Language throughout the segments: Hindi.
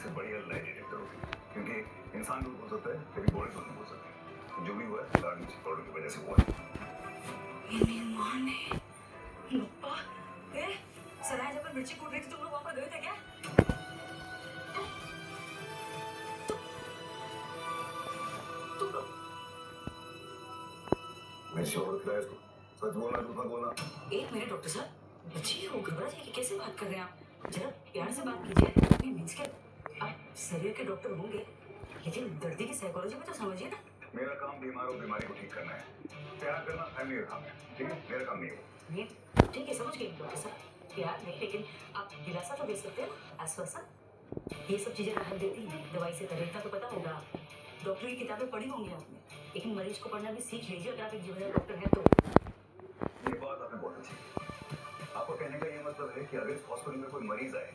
सबसे बढ़िया लाई डिटेक्टर होती है, क्योंकि इंसान झूठ बोल सकता है लेकिन बॉडी झूठ नहीं बोल सकती। जो भी हुआ है गार्डन पाउडर की वजह से हुआ है। मेरी माँ ने पप्पा सराय जब मिर्ची कूट रही थी तुम लोग वहां पर गए थे क्या? तुम लोग मिर्ची पाउडर खिलाया इसको, सच बोलना झूठ मत बोलना। एक मिनट डॉक्टर साहब, बच्ची वो घबरा जाएगी, कैसे बात कर रहे हैं आप? जरा प्यार से बात कीजिए। नहीं मीन्स के आप शरीर के डॉक्टर होंगे लेकिन दर्दी की साइकोलॉजी में तो समझिए ना। मेरा काम बीमारी को ठीक करना है। प्यार करना फैमिली का काम है, ठीक है? मेरा काम नहीं है। ये ठीक है, समझ गई डॉक्टर साहब, प्यार नहीं लेकिन आप दिलासा तो दे सकते हैं, आश्वासन। ये सब चीजें राहत देती हैं, दवाई से तरीका तो पता होगा। डॉक्टर की किताबें पढ़ी होंगी आपने, लेकिन मरीज को पढ़ना भी सीख लीजिए अगर आप एक जिम्मेदार डॉक्टर हैं तो। ये बात आपने बहुत अच्छी की। आपको कहने का ये मतलब है कि अगर इस हॉस्पिटल में कोई मरीज आए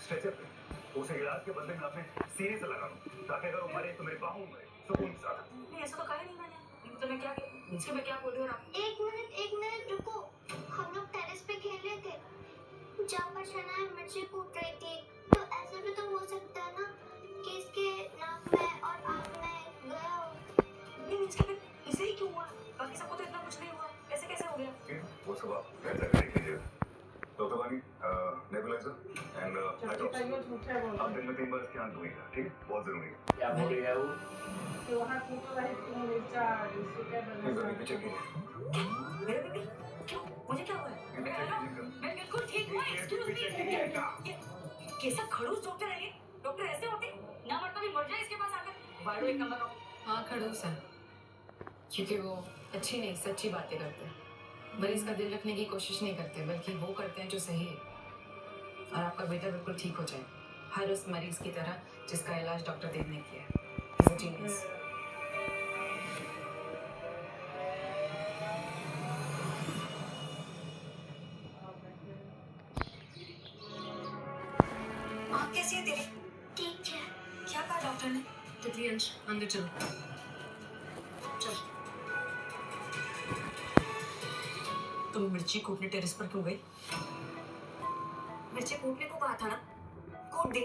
स्ट्रेचर पे, तो उसे इलाज के बदले में आपने सीने से लगा दूं, ताकि अगर वो मरे तो मेरे बाहों में सुकून से आए। नहीं ऐसा तो कहा नहीं मैंने, तो मैं क्या नीचे मैं क्या बोल रही हूँ आप? एक मिनट रुको। हम लोग टेरेस पे खेल रहे थे जहाँ पर शनाया मिर्ची कूट रही थी, तो ऐसा भी तो हो सकता है ना कि इसके नाक में और आँख में गया हो। नहीं इसके फिर इसे ही क्यों हुआ? बाकी सबको तो इतना कुछ नहीं हुआ, ऐसे कैसे हो गया? वो सब आप घर जाकर देख लीजिए। डॉक्टर वानी, नेबुलाइजर एंड हाई ड्रॉप्स। आप दिन में 3 बार इसकी आंख धोइएगा, ठीक है? बहुत जरूरी है। क्या बोल रही है वो? कि वहाँ कूट रहे तुम मिर्चा इससे क्या नहीं, बना? अभी पीछे कीजिए। मेरे बेबी क्यों? मुझे क्या हुआ है? मैं बिल्कुल ठीक हूँ। एक्सक्यूज मी, कैसा खड़ूस डॉक्टर है ये? डॉक्टर ऐसे होते ना, मरता भी मर जाए इसके पास आकर। बाड़ो एक नंबर रहो। हाँ खड़ूस है, क्योंकि वो अच्छी नहीं सच्ची बातें करते हैं। मरीज का दिल रखने की कोशिश नहीं करते, बल्कि वो करते हैं जो सही है। और आपका बेटा बिल्कुल ठीक हो जाए, हर उस मरीज की तरह जिसका इलाज डॉक्टर देव ने किया है। He's a genius. आँख कैसी है तेरी? ठीक है। क्या कहा डॉक्टर ने? तितली अंश अंदर चलो। चल। तुम मिर्ची कूटने टेरेस पर क्यों गई? मिर्ची कूटने को कहा था ना, कूट दी।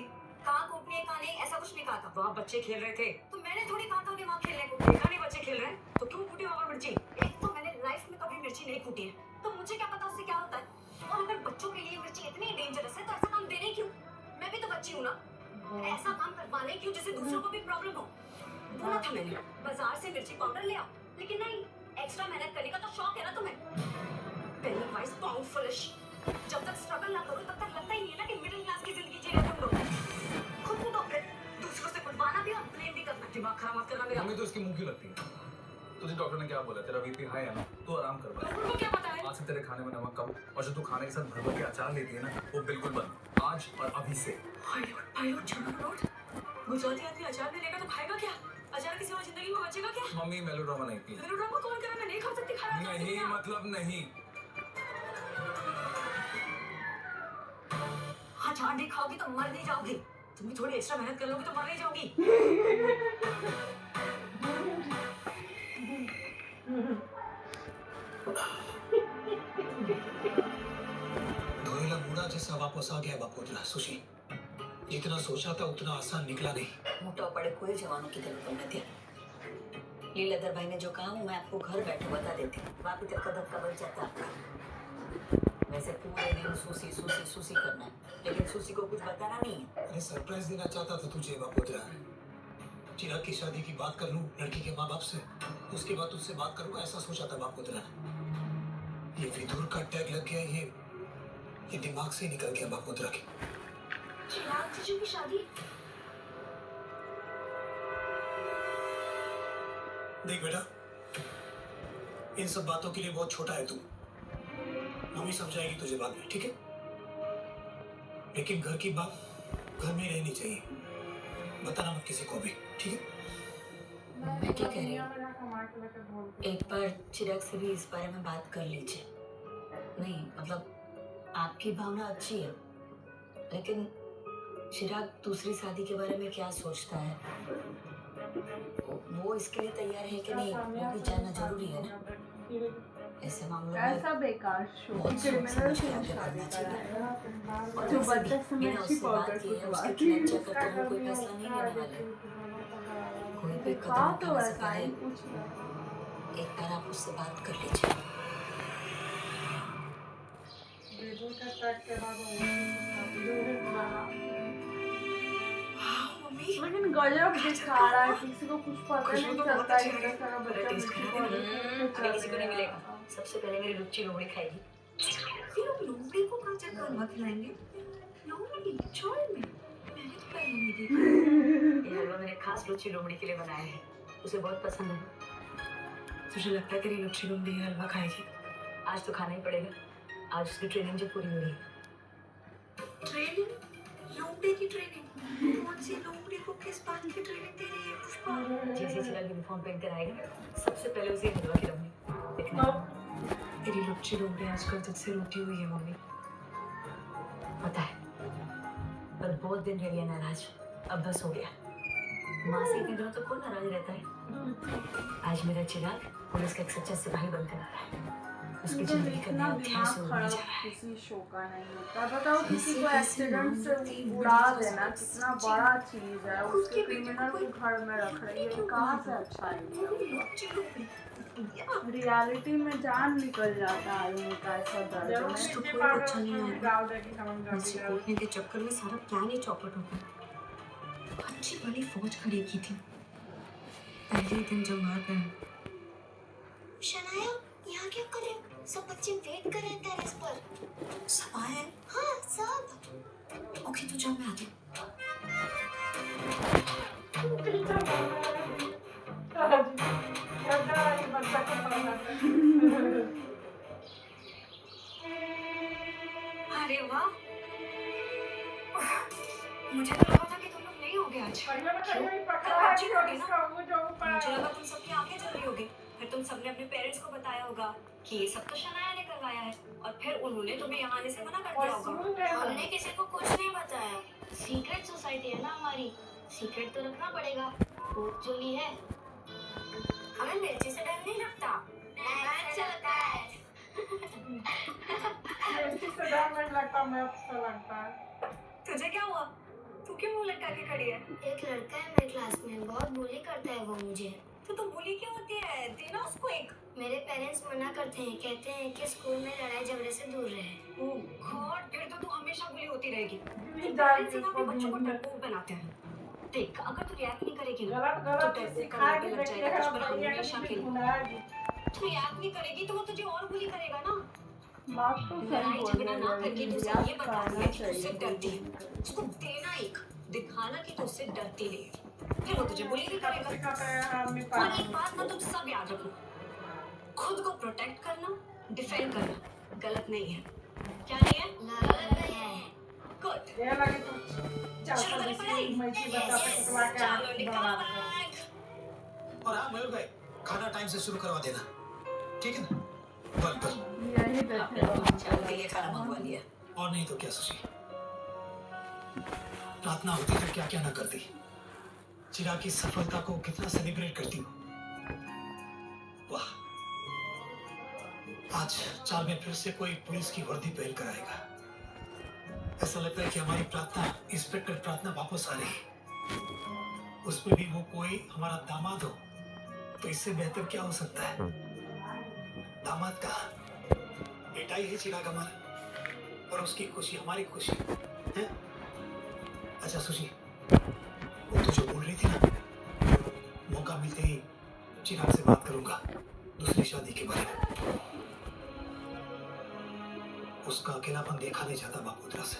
कहाँ कूटनी है कहाँ नहीं ऐसा कुछ नहीं कहा था। वहाँ बच्चे खेल रहे थे, तो मैंने थोड़ी कहा था उन्हें वहाँ खेलने को। देखा नहीं बच्चे खेल रहे हैं तो क्यों कूटी वहाँ पर मिर्ची? एक तो मैंने लाइफ में कभी मिर्ची नहीं कूटी है, तो मुझे क्या पता उससे क्या होता है। और अगर बच्चों के लिए मिर्ची इतनी डेंजरस है तो ऐसा काम देने क्यों? मैं भी तो बच्ची हूँ ना, ऐसा काम करवाने क्यों जिससे दूसरों को भी प्रॉब्लम हो। बोला था मैंने बाजार से मिर्ची पाउडर ले आओ, लेकिन नहीं, एक्स्ट्रा मेहनत करने का तो शौक है ना तुम्हें। पेनी वाइज पाउंड फुलिश। जब तक स्ट्रगल ना करो तब तक लगता ही नहीं है ना कि मिडिल क्लास की जिंदगी जी रहे तुम लोग। खुद को तो अपने दूसरों से कुर्बाना भी और ब्लेम भी करना। दिमाग खराब मत करना मेरा। मम्मी तो इसकी मुंह क्यों लगती है? तुझे डॉक्टर ने क्या बोला? तेरा बीपी हाई है ना, तू आराम कर। डॉक्टर को क्या पता है? आज से तेरे खाने में नमक कम, और जो तू खाने के साथ भर भर के अचार लेती है ना, वो बिल्कुल बंद, आज और अभी से। पायलट चलो नोट। गुजराती आदमी अचार नहीं लेगा तो खाएगा क्या? अचार के सिवा जिंदगी में बचेगा क्या? मम्मी मेलोड्रामा नहीं प्लीज। मेलोड्रामा कौन करे? मैं नहीं खा सकती खाना। नहीं मतलब नहीं। हाँ चाट नहीं खाओगी तो मर नहीं जाओगी। तुम भी थोड़ी एक्स्ट्रा मेहनत कर लोगी तो मर नहीं जाओगी। धोएला बूढ़ा जैसा वापस आ गया बापोद्रा। सुशी, जितना सोचा था उतना आसान निकला नहीं। मोटा पड़े कोई जवानों की तरफ में थे। लीलाधर भाई ने जो कहा वो मैं आपको घर बैठे बता देती हूँ, बाकी तक का धक्का बच जाता आपका। वैसे पूरे दिन सूसी सूसी सूसी करना है, लेकिन सूसी को कुछ बताना नहीं है। अरे सरप्राइज देना चाहता था तुझे बापोद्रा। चिराग की शादी की बात कर लूं लड़की के माँ बाप से, उसके बाद तुझसे बात करूंगा ऐसा सोचा था बापोद्रा। ये विदुर का टैग लग गया, ये दिमाग से निकल गया बापोद्रा के। चिराग जीजू की शादी? देख बेटा, इन सब बातों के लिए बहुत छोटा है तू। मम्मी समझाएगी तुझे बाद में, ठीक है? लेकिन घर की बात घर में रहनी चाहिए, बताना मत किसी को भी, ठीक है? मैं क्या कह रही हूँ, एक बार चिराग से भी इस बारे में बात कर लीजिए। नहीं मतलब आपकी भावना अच्छी है, लेकिन चिराग दूसरी शादी के बारे में क्या सोचता है, वो इसके लिए तैयार है कि नहीं, वो भी जानना जरूरी है ना। ऐसे मामलों में ऐसा बेकार शो बहुत क्रिमिनल समझ से के आगे शादी बढ़ना चाहिए। कराएगा और जो वैसे बच्चा भी से बिना मिर्ची उससे बात पाउडर किए कुछ उसके बात फ्यूचर पर तो हम कोई फैसला नहीं लेने वाले। कोई भी कदम हाँ तो उठाने से वैसा ही पहले कुछ नहीं। एक बार आप उससे बात कर लीजिए। बेबो का कट के बाद वो दूर बना लेकिन गजब दिखा रहा है, किसी को कुछ पता खुशबू नहीं तो बहुत चलता अच्छी इतना है। सारा बच्चा टेस्ट मिर्ची करा पाउडर देना। खेलते अभी किसी को नहीं चल मिलेगा। रहा है। सबसे पहले मेरी रुचि लोमड़ी खाएगी। फिर हम लोमड़ी को काचा का हलवा खिलाएंगे। लोमड़ी छोड़ में मैंने तो पहले नहीं देखा। ये हलवा मैंने खास रुचि लोमड़ी के लिए बनाया है, उसे बहुत पसंद है। तुझे लगता है तेरी लच्छी लोमड़ी ये हलवा खाएगी? आज तो खाना ही पड़ेगा। आज उसकी ट्रेनिंग जो पूरी हो रही है। ट्रेनिंग? लोमड़ी की ट्रेनिंग? कौन सी लोमड़ी को किस बात की ट्रेनिंग दे रही है पुष्पा? जैसे चिराग यूनिफॉर्म पहन कर आएगा, सबसे पहले उसे हलवा खिलाऊंगी। देखना। तेरी लच्छी लोमड़ी आजकल तुझसे रूठी हुई है मम्मी। पता है, पर बहुत दिन रह गया नाराज। अब बस हो गया। माँ से इतने दिनों तो कौन नाराज रहता है? आज मेरा चिराग पुलिस का एक सच्चा सिपाही बनकर आ रहा है। उसकी मुझे जिंदगी का इतना नया अध्याय दिमाग शुरू होने खराब जा रहा है। किसी शो का नहीं होता। बताओ किसी को कैसे एक्सीडेंट से मानती उड़ा बड़ी देना सोच कितना सच्ची। बड़ा चीज है, खुद उसके के बेटे को क्रिमिनल कोई को घर में रख रही है, क्यों कहाँ बोल से रहा? अच्छा वो है? भी लच्छी लोमड़ी। रियलिटी में जान निकल जाता है आदमी का ऐसा दर्द में। तो कोई अच्छा नहीं आया। मुझे कूटने के चक्कर में सारा प्लान ही चौपट हो गया। अच्छी बड़ी फौज खड़ी की थी। पहले ही दिन जब मार गए। शनाया यहाँ क्या कर रहे हो? सब बच्चे वेट कर रहे हैं टेरेस पर। सब आए हैं? हाँ सब। ओके तो जब मैं आती हूँ। अरे वाह, मुझे तो लगा था कि तुम लोग नहीं होगे आज। मुझे लगा तुम सबकी आंखें जल रही होगी। फिर तुम सबने अपने पेरेंट्स को बताया होगा कि ये सब तो शनाया ने करवाया है, और फिर उन्होंने तुम्हें यहाँ आने से मना कर दिया होगा। हमने किसी को कुछ नहीं बताया। सीक्रेट सोसाइटी है ना हमारी, सीक्रेट तो रखना पड़ेगा। भूत जो भी है। हमें मिर्ची से डर नहीं लगता। अच्छा होता है। तुझे क्या हुआ? तू क्यों मुंह लटका के खड़ी है? एक लड़का है मेरे क्लास में, बहुत बुली करता है वो मुझे। तो बुली क्यों होती है? देना उसको एक। मेरे पेरेंट्स मना करते हैं, कहते हैं कि स्कूल में लड़ाई झगड़े से दूर रहे। ओह गॉड, फिर तो तू हमेशा बुली होती रहेगी। पेरेंट्स ही अपने बच्चों को डरपोक बनाते हैं। देख, अगर तू रिएक्ट नहीं करेगी ना तो डरपोक का लेबल लग जाएगा तुझ पर हमेशा के लिए। तू रिएक्ट नहीं करेगी तो वो तुझे और बुली करेगा ना। बात तो सही लड़ाई बोल झगड़ा रहे ना हो, करके लेकिन तू उसे याद ये बता करना दिया कि तू चाहिए। उससे डरती है। उसको देना एक, दिखाना कि तू उससे डरती नहीं है। फिर वो तुझे बुली भी करेगा। और एक बात ना तुम सब याद रखो, खुद को प्रोटेक्ट करना, डिफेंड करना गलत नहीं है। क्या नहीं है? गलत नहीं है। गुड। शुरू करें पढ़ाई? चलो निकालो बैग। और हाँ मयूर भाई, खाना टाइम से शुरू करवा देना, ठीक है ना? बल बल। यही बैठे चल के लिए खाना मंगवा लिया। और नहीं तो क्या सुशी, प्रार्थना होती तो क्या क्या ना करती। चिराग की सफलता को कितना सेलिब्रेट करती हूँ। वाह, आज चार में फिर से कोई पुलिस की वर्दी पहन कर आएगा। ऐसा लगता है कि हमारी प्रार्थना, इंस्पेक्टर प्रार्थना वापस आ रही है। उसमें भी वो कोई हमारा दामाद हो तो इससे बेहतर क्या हो सकता है? दामाद का बेटा ही है चिराग हमारा, और उसकी खुशी हमारी खुशी है। अच्छा सुशी, वो तो जो बोल रही थी ना, मौका मिलते ही चिराग से बात करूंगा दूसरी शादी के बारे में। उसका अकेलापन देखा नहीं जाता बापूद्रा से।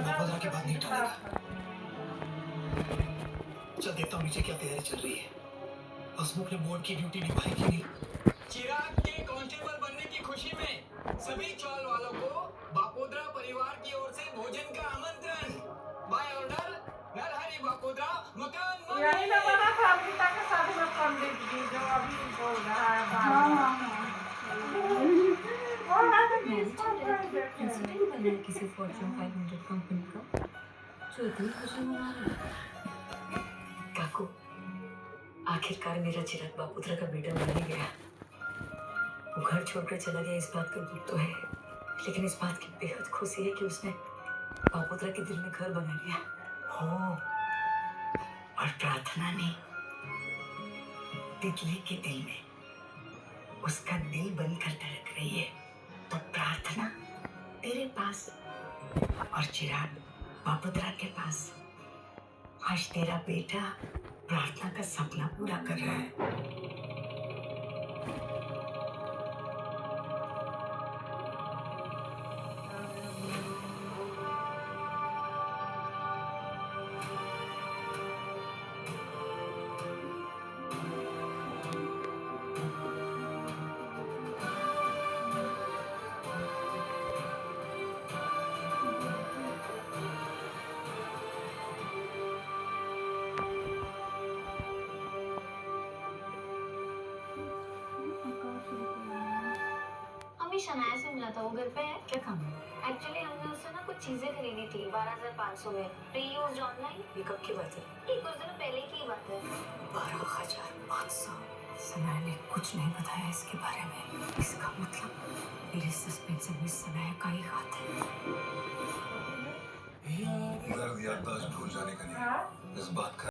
बापूद्रा की बात नहीं टालेगा। चल देखता हूँ नीचे क्या तैयारी चल रही है। हसमुख ने बोर्ड की ड्यूटी निभाई कि नहीं। चिराग के कांस्टेबल बनने की खुशी में सभी चौल वालों को बापोद्रा परिवार की ओर से भोजन का आमंत्रण। बाय ऑर्डर नरहरि बापोद्रा मकान यही ना बना था अमृता के साथ में पंडित जी जो अभी बोल रहा है। हाँ इंसिडेंट बन रहा है किसी फॉर्च्यून 500 कंपनी का, जो इतनी खुशी मना रहा है। काकू, आखिरकार मेरा चिराग बापूद्रा का बेटा बन ही गया। वो घर छोड़कर चला गया, इस बात का दुख तो है, लेकिन इस बात की बेहद खुशी है कि उसने बापोद्रा के दिल में घर बना लिया हो। और प्रार्थना ने तितली के दिल में उसका दिल बनकर धड़क रही है। तो प्रार्थना तेरे पास और चिराग बापोद्रा के पास। आज तेरा बेटा प्रार्थना का सपना पूरा कर रहा है। हमें शनाया से मिला था, वो घर पे है। क्या काम है? एक्चुअली हमने उससे ना कुछ चीजें खरीदी थी 12,500 में, रीयूज्ड ऑनलाइन। ये कब की बात है? ये कुछ दिनों पहले की ही बात है। 12,500। सनाया ने कुछ नहीं बताया इसके बारे में। इसका मतलब मेरे सस्पेंस में सनाया का ही हाथ है। दर्द याददाश्त भूल जाने का नहीं, इस बात का